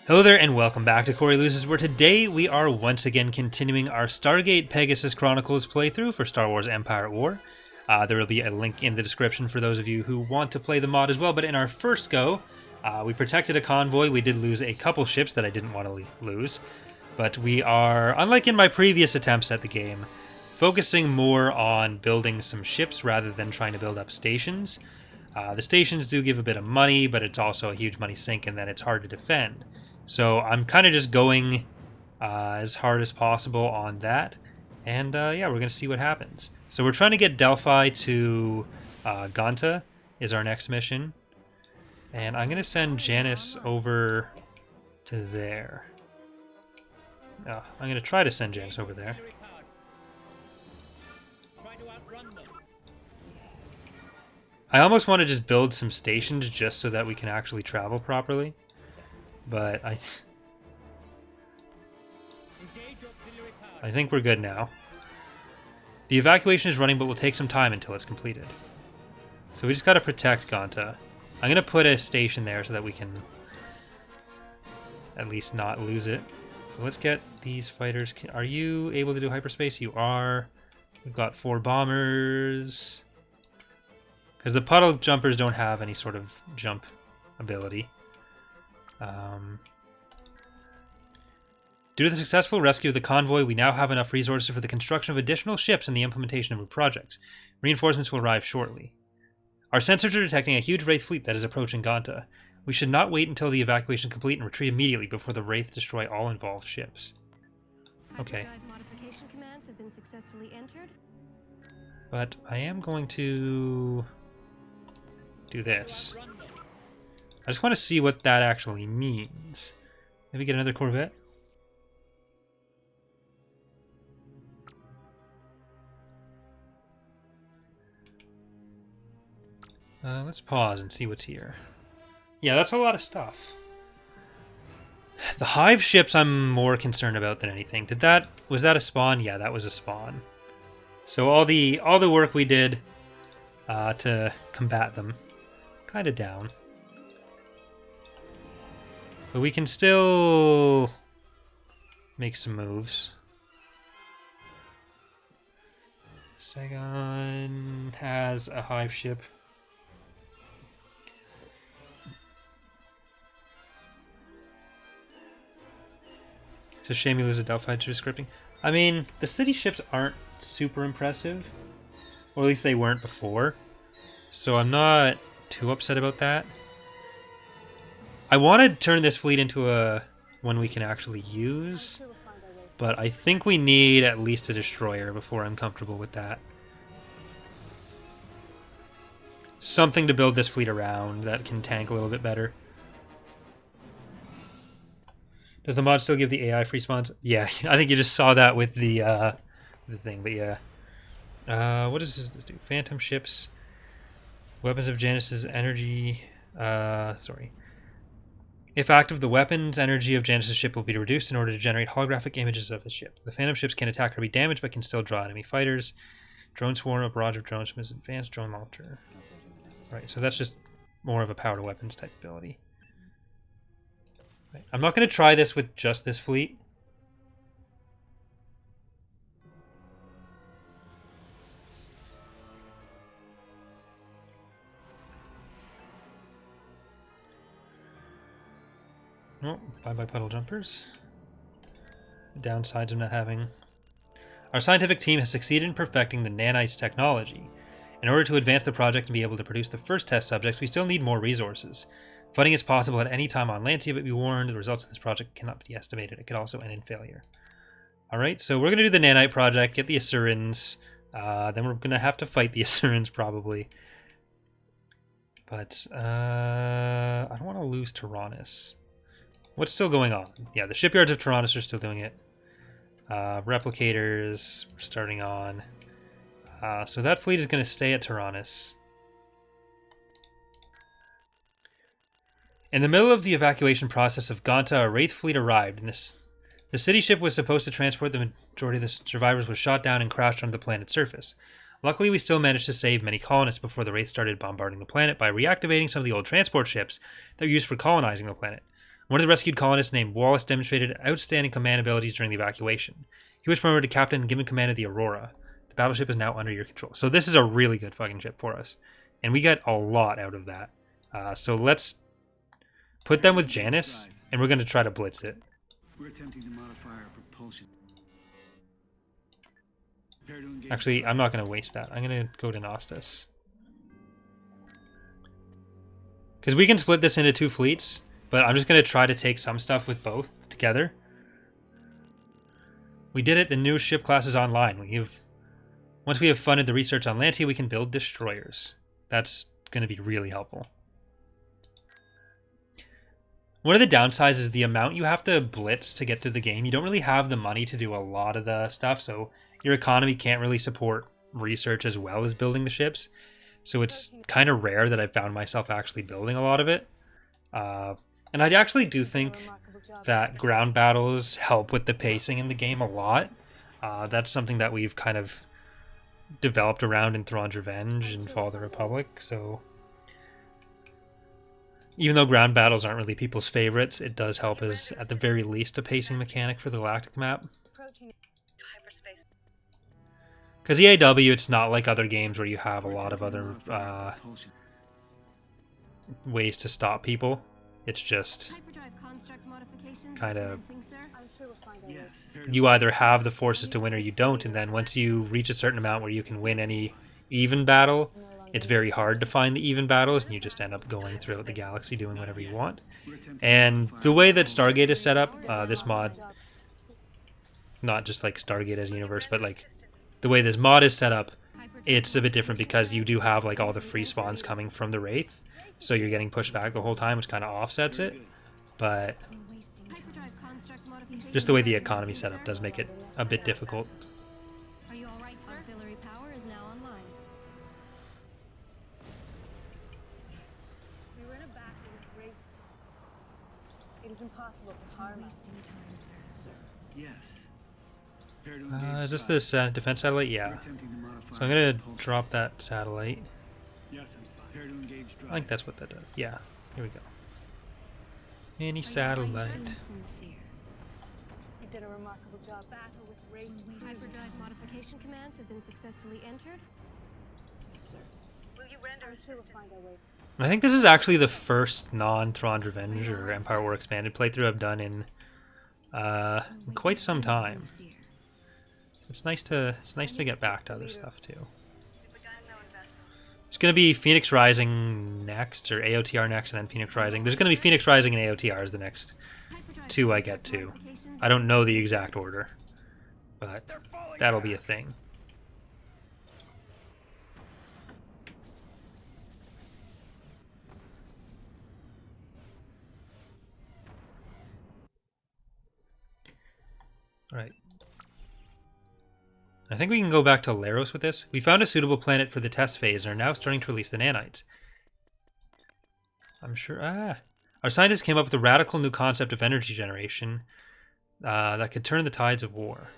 Hello there and welcome back to Corey Loses, where today we are once again continuing our Stargate Pegasus Chronicles playthrough for Star Wars Empire at War. There will be a link in the description for those of you who want to play the mod as well, but in our first go, we protected a convoy. We did lose a couple ships that I didn't want to lose, but we are, unlike in my previous attempts at the game, focusing more on building some ships rather than trying to build up stations. The stations do give a bit of money, but it's also a huge money sink and then it's hard to defend. So I'm kind of just going as hard as possible on that. And yeah, we're going to see what happens. So we're trying to get Delphi to Ganta is our next mission. And I'm going to send Janice over to there. I'm going to try to send Janice over there. I almost want to just build some stations just so that we can actually travel properly. But I think we're good now. The evacuation is running, but will take some time until it's completed. So we just got to protect Ganta. I'm going to put a station there so that we can at least not lose it. So let's get these fighters. Are you able to do hyperspace? You are. We've got 4 bombers. Because the puddle jumpers don't have any sort of jump ability. Due to the successful rescue of the convoy, we now have enough resources for the construction of additional ships and the implementation of new projects. Reinforcements will arrive shortly. Our sensors are detecting a huge Wraith fleet that is approaching Ganta. We should not wait until the evacuation is complete and retreat immediately before the Wraith destroy all involved ships. Okay. Modification commands have been successfully entered. But I am going to do this. I just want to see what that actually means. Maybe get another Corvette? Let's pause and see what's here. Yeah, that's a lot of stuff. The Hive ships I'm more concerned about than anything. Was that a spawn? Yeah, that was a spawn. So all the work we did to combat them, kind of down. But we can still make some moves. Saigon has a Hive ship. It's a shame you lose a Delphi to scripting. I mean, the city ships aren't super impressive. Or at least they weren't before. So I'm not too upset about that. I want to turn this fleet into a one we can actually use, but I think we need at least a destroyer before I'm comfortable with that. Something to build this fleet around that can tank a little bit better. Does the mod still give the AI free spawns? Yeah, I think you just saw that with the thing, but yeah. What does this do? Phantom ships, weapons of Janice's energy. Sorry. If active, the weapon's energy of Janice's ship will be reduced in order to generate holographic images of the ship. The Phantom ships can attack or be damaged, but can still draw enemy fighters. Drone swarm, a barrage of drones from his advanced drone launcher. Right, so that's just more of a power to weapons type ability. Right. I'm not going to try this with just this fleet. Oh, bye-bye puddle jumpers. The downsides of not having... Our scientific team has succeeded in perfecting the nanite technology. In order to advance the project and be able to produce the first test subjects, we still need more resources. Funding is possible at any time on Lantia, but be warned, the results of this project cannot be estimated. It could also end in failure. Alright, so we're going to do the nanite project, get the Asurans. Then we're going to have to fight the Asurans, probably. But, I don't want to lose Tyrannis. What's still going on? Yeah, the shipyards of Tyrannis are still doing it. Replicators, we're starting on. So that fleet is going to stay at Tyrannis. In the middle of the evacuation process of Ganta, a Wraith fleet arrived. The city ship was supposed to transport the majority of the survivors was shot down and crashed onto the planet's surface. Luckily, we still managed to save many colonists before the Wraith started bombarding the planet by reactivating some of the old transport ships that were used for colonizing the planet. One of the rescued colonists named Wallace demonstrated outstanding command abilities during the evacuation. He was promoted to captain and given command of the Aurora. The battleship is now under your control. So this is a really good fucking ship for us. And we get a lot out of that. So let's put them with Janice, and we're going to try to blitz it. We're attempting to modify our propulsion. Actually, I'm not going to waste that. I'm going to go to Nostos. Because we can split this into 2 fleets, but I'm just going to try to take some stuff with both together. We did it. The new ship class is online. Once we have funded the research on Lantia, we can build destroyers. That's going to be really helpful. One of the downsides is the amount you have to blitz to get through the game. You don't really have the money to do a lot of the stuff, so your economy can't really support research as well as building the ships. So it's kind of rare that I've found myself actually building a lot of it. And I actually do think that ground battles help with the pacing in the game a lot. That's something that we've kind of developed around in Thrawn's Revenge and Fall of the Republic. So even though ground battles aren't really people's favorites, it does help as, at the very least, a pacing mechanic for the Galactic map. Because EAW, it's not like other games where you have a lot of other ways to stop people. It's just kind of, you either have the forces to win or you don't, and then once you reach a certain amount where you can win any even battle, it's very hard to find the even battles, and you just end up going throughout the galaxy doing whatever you want. And the way that Stargate is set up, this mod, not just like Stargate as a universe, but like the way this mod is set up, it's a bit different because you do have like all the free spawns coming from the Wraith, so you're getting pushed back the whole time, which kind of offsets it. But just the way the economy setup does make it a bit difficult. Are you all right, auxiliary power is now online. We were in a battle with Wraith. It is impossible for harm Wasting time, sir. Yes. Is this this defense satellite? Yeah. So I'm gonna drop that satellite. I think that's what that does. Yeah. Here we go. Any satellite. You did a remarkable job. Battle with Wraith. Hyperdrive modification commands have been successfully entered. Yes, sir. Will you render assistance? We'll find our way. I think this is actually the first non-Thrawn's Revenge or Empire War Expanded playthrough I've done in quite some time. It's nice to get back to other stuff too. It's gonna be Phoenix Rising next, or AOTR next, and then Phoenix Rising. There's gonna be Phoenix Rising and AOTR as the next 2 I get to. I don't know the exact order, but that'll be a thing. Alright. I think we can go back to Laros with this. We found a suitable planet for the test phase and are now starting to release the nanites. I'm sure... Our scientists came up with a radical new concept of energy generation that could turn the tides of war.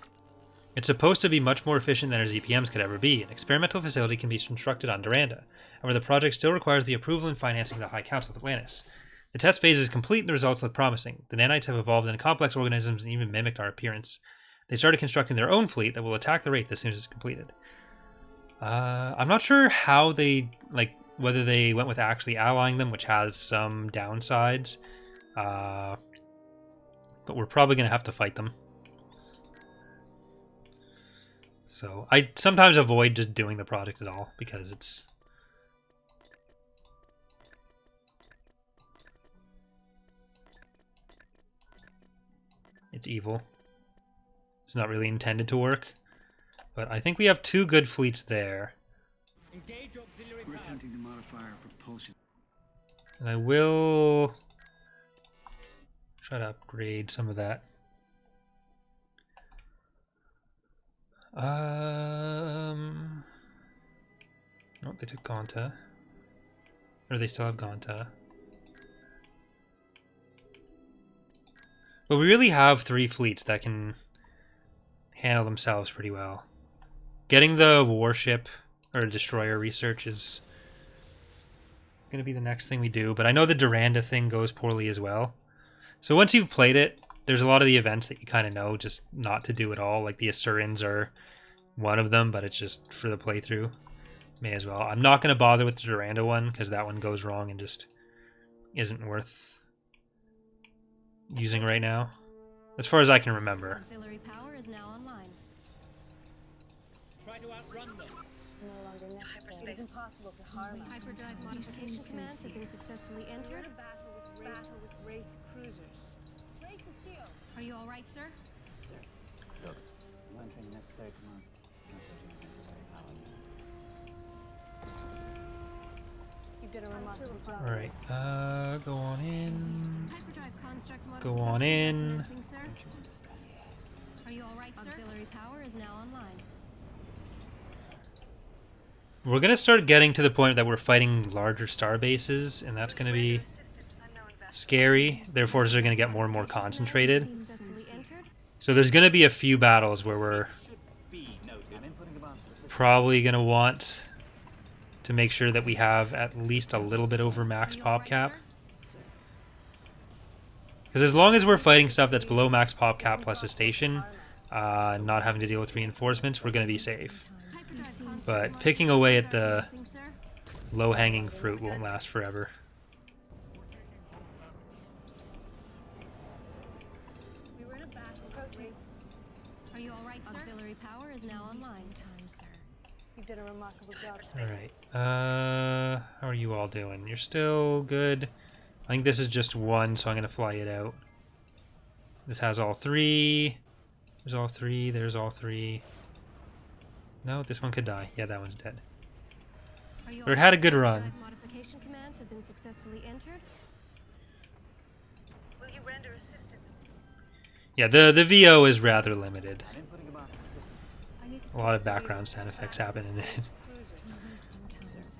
It's supposed to be much more efficient than our ZPMs could ever be. An experimental facility can be constructed on Duranda, however the project still requires the approval and financing of the High Council of Atlantis. The test phase is complete and the results look promising. The nanites have evolved into complex organisms and even mimicked our appearance. They started constructing their own fleet that will attack the Wraith as soon as it's completed. I'm not sure how they, whether they went with actually allying them, which has some downsides. But we're probably going to have to fight them. So I sometimes avoid just doing the project at all because it's... it's evil. It's not really intended to work. But I think we have 2 good fleets there. Engage auxiliary power. We're attempting to modify our propulsion. And I will try to upgrade some of that. Oh, they took Ganta. Or they still have Ganta. But we really have 3 fleets that can handle themselves pretty well. Getting the warship or destroyer research is going to be the next thing we do, but I know the Duranda thing goes poorly as well. So once you've played it, there's a lot of the events that you kind of know just not to do at all. Like the Asurans are one of them, but it's just for the playthrough. May as well. I'm not going to bother with the Duranda one because that one goes wrong and just isn't worth using right now. As far as I can remember. Auxiliary power is now online. Try to outrun them. No longer necessary. It is impossible to harm us. Hyperdrive modification commands have been successfully We're entered. in a battle with Wraith cruisers. Raise the shield. Are you all right, sir? Sir, look, I'm entering the necessary commands. Calculating the necessary power. You did a remarkable job. Alright, go on in. Hyperdrive construct Go modifications on are in. commencing, sir. Don't you understand? Yes. Are you all right, sir? Auxiliary power is now online. We're going to start getting to the point that we're fighting larger star bases, and that's going to be scary. Their forces are going to get more and more concentrated. Successfully entered. So there's going to be a few battles where we're Should be noted. I'm inputting command position. probably going to want to make sure that we have at least a little bit over max Are you all pop right, cap. sir? Sir, Because as long as we're fighting stuff that's below max pop cap plus a station, not having to deal with reinforcements, we're going to be safe. Hyperdrive construct But picking away at modifications the are commencing, sir. low-hanging fruit won't last forever. We were in a battle with Wraith. Are you all right, sir? Auxiliary power is now online. You did a remarkable job. Alright, how are you all doing? You're still good. I think this is just one, so I'm going to fly it out. This has all three. There's all three, there's all three. No, this one could die. Yeah, that one's dead. Are you Or it all had a right, good sir? run. Hyperdrive modification commands have been successfully entered. Will you render assistance? Yeah, the VO is rather limited. I'm inputting command position. I need to A lot of background sound effects happen in it. cruisers. We're wasting time, sir.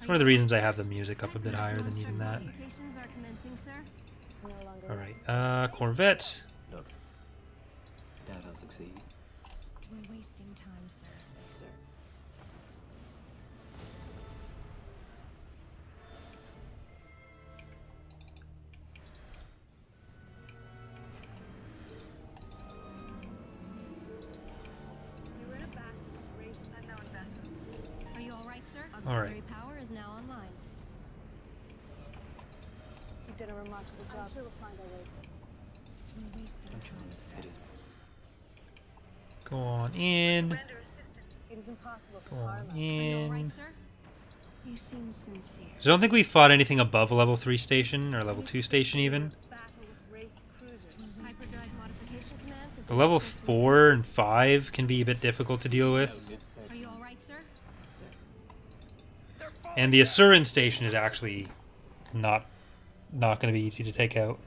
Are One of the you reasons I all right, have the music up a bit sir? higher than even that. Modifications are commencing, sir. No longer Alright, Corvette. Look, doubt I'll succeed. We're wasting time, sir. Yes, sir. We were in a battle with Wraith unknown vessel. Are you all right, sir? All right. Auxiliary power is now online. You did a remarkable job. I'm sure we'll find our way. We're wasting Don't you time, sir. understand? It is possible. Go on in. Render assistance. It is impossible to Go harm on us. Are you all right, in. sir? You seem sincere. I don't think we fought anything above a level 3 station, or level 2 station even. Battle with Wraith cruisers. Hyperdrive modification commands have The been level successfully 4 and 5 can be a bit difficult to deal with. Necessary entered. Are you all right, sir? Yes, sir. And the Asuran station is actually not going to be easy to take out.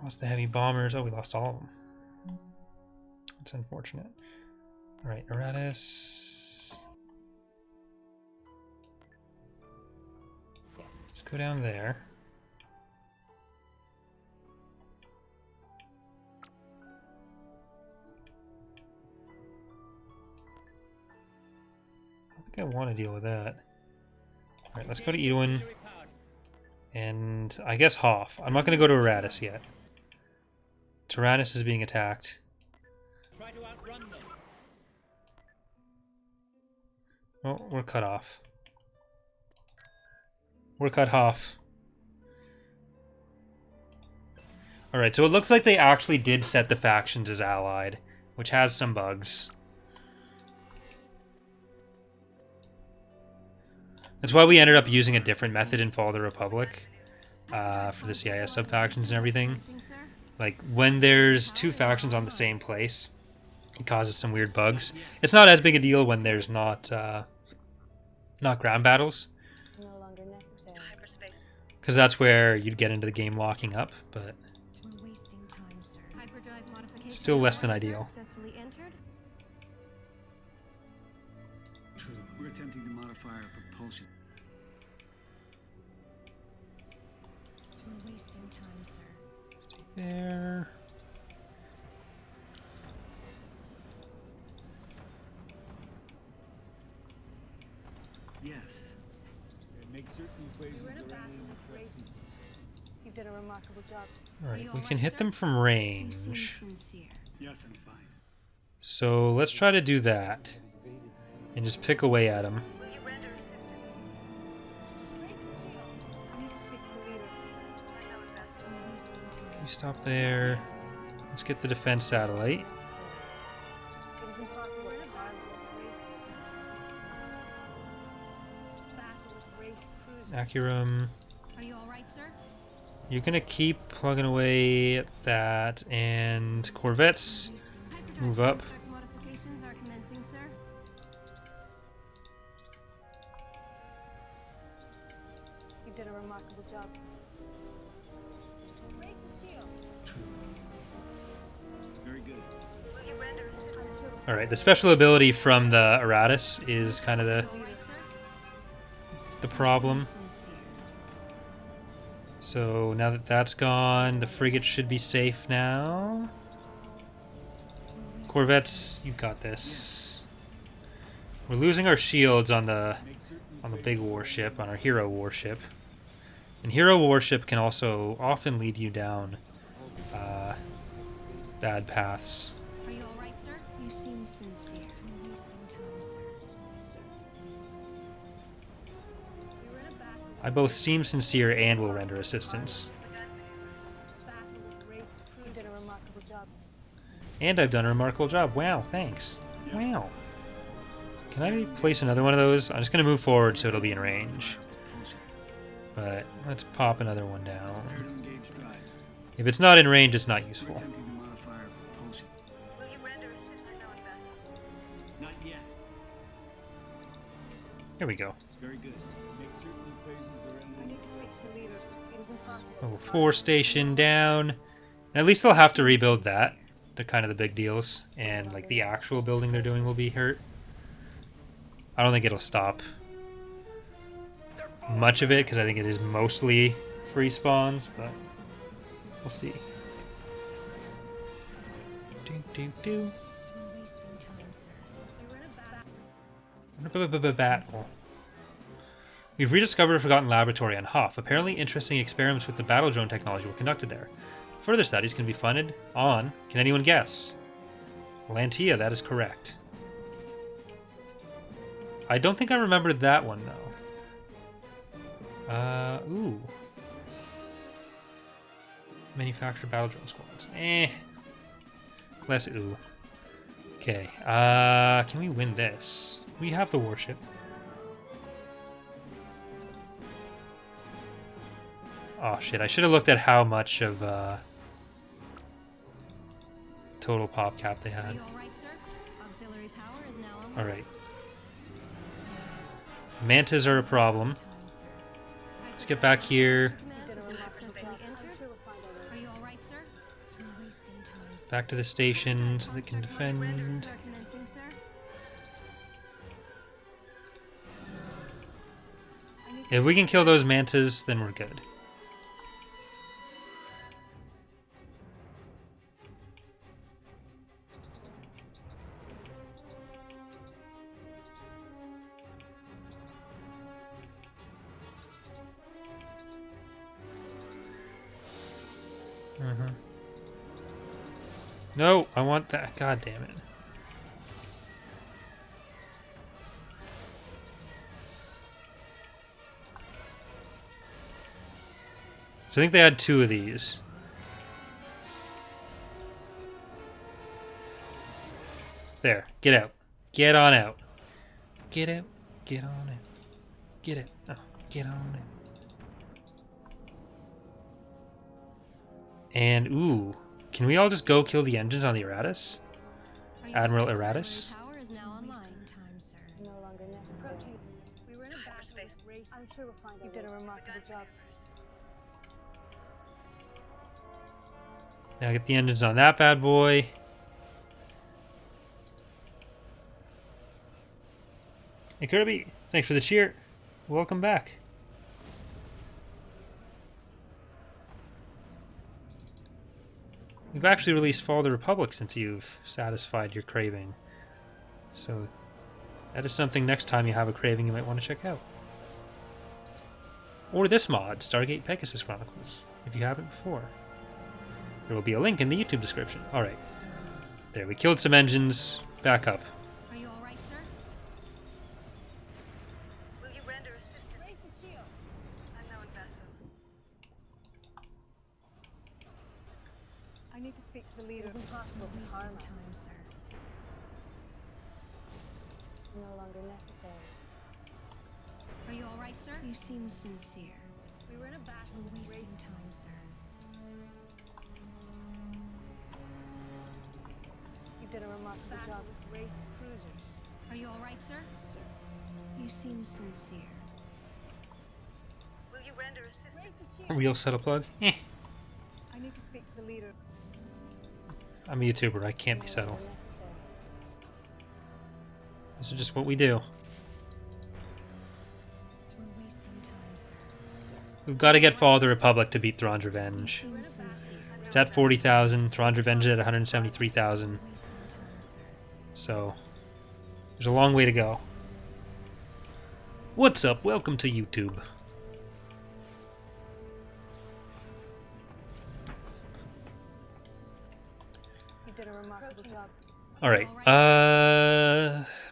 Lost the heavy bombers. Oh, we lost all of them. That's unfortunate. Alright, Eratus. Let's go down there. I think I want to deal with that. Alright, let's go to Edwin. Auxiliary power. And I guess Hoff. I'm not going to go to Eratus yet. Tyrannis is being attacked. Try to outrun them. Oh, we're cut off. We're cut off. Alright, so it looks like they actually did set the factions as allied, which has some bugs. That's why we ended up using a different method in Fall of the Republic for the CIS sub-factions and everything. Commencing, sir. Like, when there's two factions on the same place, it causes some weird bugs. It's not as big a deal when there's not ground battles, No longer necessary. Hyperspace. because that's where you'd get into the game locking up, but We're wasting time, sir. Hyperdrive modification Still less than commands ideal. Successfully entered. True. We're attempting to modify our propulsion. We're wasting time, sir. there. You did a remarkable job. Alright, we can hit them from range. Sincere. Yes, I'm fine. So let's try to do that. And just pick away at them. Will you render assistance? Raise the shield. I need to speak to the leader. I know invest. You stop there. Let's get the defense satellite. It is impossible to harm this. Battle with Wraith cruisers. Acurum. Are you alright, sir? You're gonna keep plugging away at that, and corvettes. Move up. Construct modifications are commencing, sir. You did a remarkable job. Raise the shield. Very good. Will you render assistance? All right, the special ability from the Aratus is kind of Are you alright, sir? the problem. Sincere. So now that that's gone, the frigate should be safe now. Corvettes, you've got this. We're losing our shields on the big warship, on our hero warship. And hero warship can also often lead you down bad paths. Are you alright, sir? You seem sincere. I'm wasting time, sir. We were in a battle. I both seem sincere and will render assistance. Battle with Wraith cruisers. You did a remarkable job. And I've done a remarkable job. Wow, thanks. Wow. Can I place another one of those? I'm just going to move forward so it'll be in range. But let's pop another one down. Prepare to engage drive. If it's not in range, it's not useful. Attempting to modify our propulsion. Will you render assistance? No invest. Not yet. Here we go. Very good. Make certain equations are I in need to speak to the leader. It is impossible. Oh, 4 station down. At least they'll have to rebuild that. They're kind of the big deals. And like the actual building they're doing will be hurt. I don't think it'll stop much of it because I think it is mostly free spawns, but we'll see. Do. I'm wasting time, sir. We were in a battle. Battle. We've rediscovered a forgotten laboratory on Hoth. Apparently interesting experiments with the battle drone technology were conducted there. Further studies can be funded on, can anyone guess? Lantia, that is correct. I don't think I remembered that one, though. Ooh. Manufacture battle drone squads. Less ooh. Okay, can we win this? We have the warship. Oh shit, I should have looked at how much of, total pop cap they Are had. you alright, sir? Auxiliary power is now online. Alright. Mantas are a problem. Let's get back here. Commands have been successfully entered. I'm sure we'll find a Are way. you alright, sir? You're wasting time, sir. Back to the station so they can Construct modifications defend. are commencing, sir. If we can kill those mantas, then we're good. No, I want that. God damn it. So I think they had 2 of these. There. Get out. Get on out. Get out. Get on out. Get out. Oh, get on out. And, ooh. Can we all just go kill the engines on the Aratus? Are you Admiral alright, sir? Aratus? Auxiliary power is now online. Wasting time, sir. No longer necessary. We were in a battle with Wraith. I'm sure we'll find a way. You did a remarkable job. Now get the engines on that bad boy. Hey Kirby, thanks for the cheer. Welcome back. We've actually released Fall of the Republic since you've satisfied your craving. So that is something next time you have a craving you might want to check out. or this mod, Stargate Pegasus Chronicles, if you haven't before. There will be a link in the YouTube description. Alright. There, we killed some engines. Back up. Are you alright, sir? Will you render assistance? Raise the shield. Unknown vessel. I need to speak to the leader. It's impossible We're wasting time, sir. It's no longer necessary. Are you alright, sir? You seem sincere. We were in a battle. We're wasting time, sir. You did a remarkable job with Wraith cruisers. Are you alright, sir? Sir. You seem sincere. Will you render assistance? Raise the shield. Real settle plug? Eh. I need to speak to the leader. I'm a YouTuber. I can't be No subtle. longer necessary. This is just what we do. We're wasting time, sir. Sir. We've got to get Fall of the Republic to beat Thrawn's Revenge. You seem sincere. It's at 40,000. Thrawn's Revenge is at 173,000. Wasting time, sir. So, there's a long way to go. What's up? Welcome to YouTube. You did a remarkable job. Alright,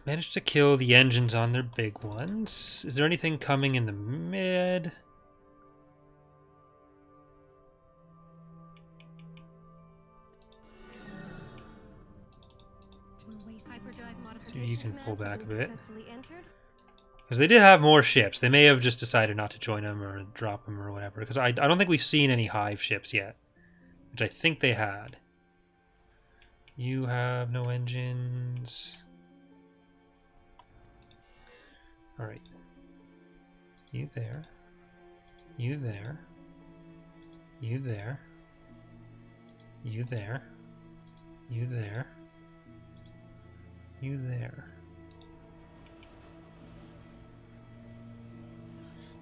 managed to kill the engines on their big ones. Is there anything coming in the mid? We're wasting time, sir. You can pull back a bit. Successfully entered? Because they did have more ships. They may have just decided not to join them or drop them or whatever. Because I don't think we've seen any Hive ships yet. Which I think they had. You have no engines. Alright. You there. You there. You there. You there. You there. You there.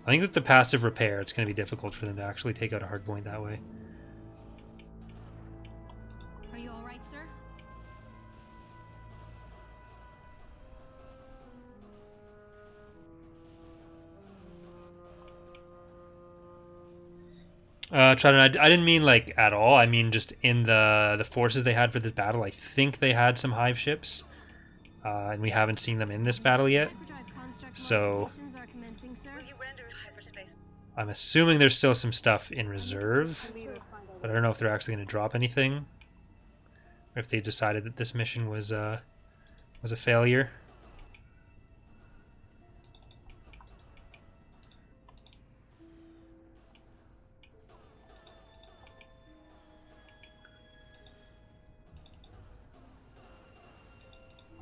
I think that the passive repair, it's going to be difficult for them to actually take out a hardpoint that way. Are you alright, sir? Trident, I didn't mean like at all. I mean just in the forces they had for this battle. I think they had some Hive ships, and we haven't seen them in this battle yet. Hyperdrive construct So modifications are commencing, sir. Will you render hyperspace? I'm assuming there's still some stuff in reserve, but I don't know if they're actually going to drop anything, or if they decided that this mission was a failure.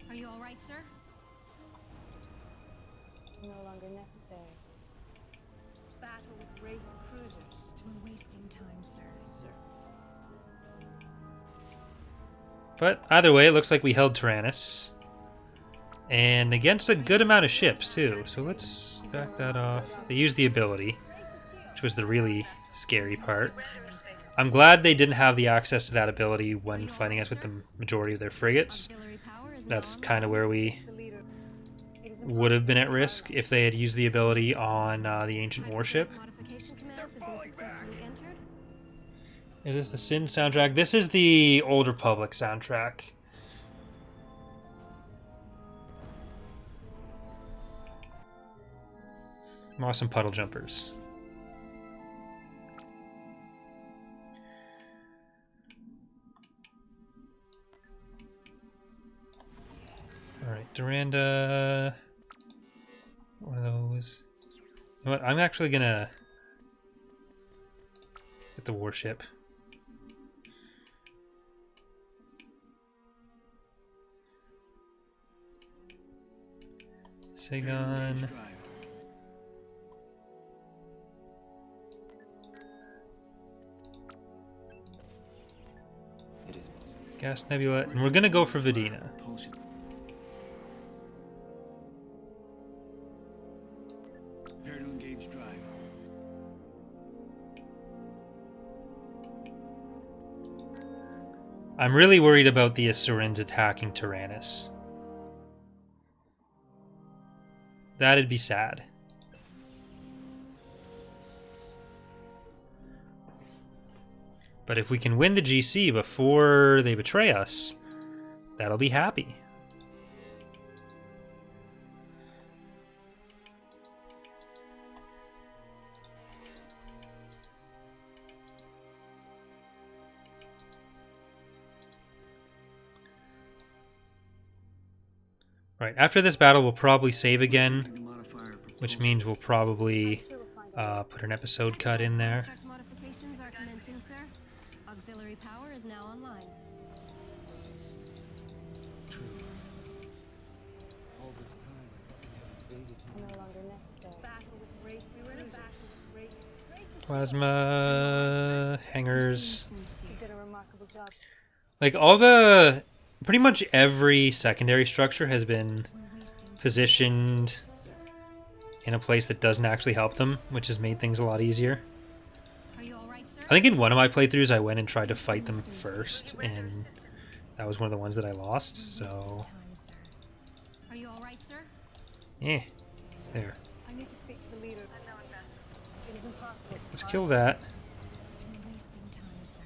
Are you alright, sir? It's no longer necessary. Battle with Wraith cruisers. We're wasting time, sir. Sir. But either way, it looks like we held Tyrannis. And against a good amount of ships, too. So let's back that off. They used the ability, which was the really scary part. I'm glad they didn't have the access to that ability when fighting us with the majority of their frigates. Auxiliary power is That's now kind of where we The leader. It is would have been at risk if they had used the ability on the ancient warship. Modification commands have been successfully entered. Is this the Sin soundtrack? This is the Old Republic soundtrack. Awesome puddle jumpers. Alright, Duranda. One of those. You know what? I'm actually gonna get the warship. Sagon. Drive. It is possible. Gas Nebula. And we're gonna go for Vidina. Propulsion. Prepare to engage drive. I'm really worried about the Asurans attacking Tyrannis. That'd be sad. But if we can win the GC before they betray us, that'll be happy. Right, after this battle, we'll probably save again, which means we'll probably put an episode cut in there. Construct modifications are commencing, sir. Auxiliary power is now online. All this time, we have evaded No longer necessary. Battle with Wraith. We were in a battle with Wraith. Plasma, hangers. You did a remarkable job. Like, all the... Pretty much every secondary structure has been We're wasting time. positioned in a place that doesn't actually help them, which has made things a lot easier. Are you all right, sir? I think in one of my playthroughs I went and tried to fight them first, and that was one of the ones that I lost, We're so... wasting time, sir. Are you all right, sir? Yeah, there. I need to speak to the leader. I know it is impossible. Let's kill that. We're wasting time, sir.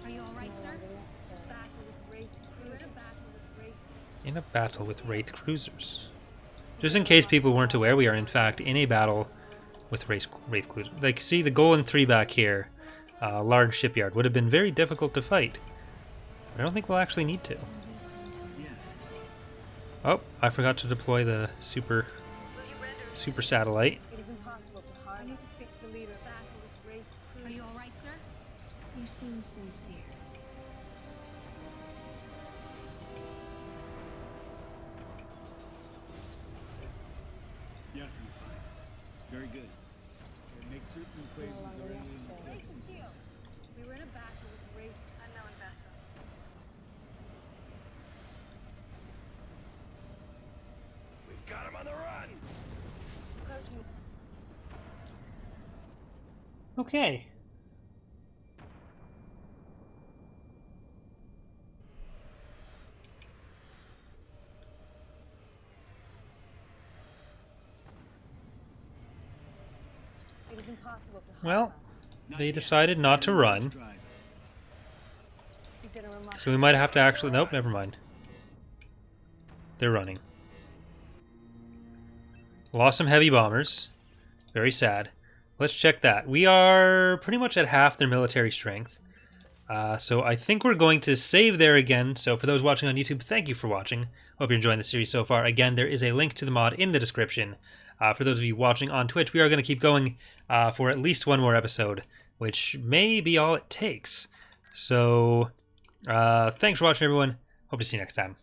Are you all right, sir? Battle with Wraith. We were in a battle with Wraith. In a battle with Wraith cruisers. Just in case people weren't aware, we are in fact in a battle with Wraith cruisers. Like, see the Golem 3 back here, large shipyard, would have been very difficult to fight. But I don't think we'll actually need to. We're wasting time, sir. Oh, I forgot to deploy the super satellite. It is impossible to harm. I need to speak to the leader. Battle with Wraith. Are you all right, sir? You seem sincere. Yes, I'm fine. Very good. Make certain equations longer are in necessary. the Raise the shield. We were in a battle with Wraith. Unknown vessel. We've got him on the run! Approaching. Okay. It is impossible to harm Well, us. they decided not to run, You did a remarkable so we might have to actually... Nope, never mind. They're running. Lost some heavy bombers. Very sad. Let's check that. We are pretty much at half their military strength. So I think we're going to save there again. So for those watching on YouTube, thank you for watching. Hope you're enjoying the series so far. Again, there is a link to the mod in the description. For those of you watching on Twitch, we are going to keep going for at least one more episode, which may be all it takes. So thanks for watching, everyone. Hope to see you next time.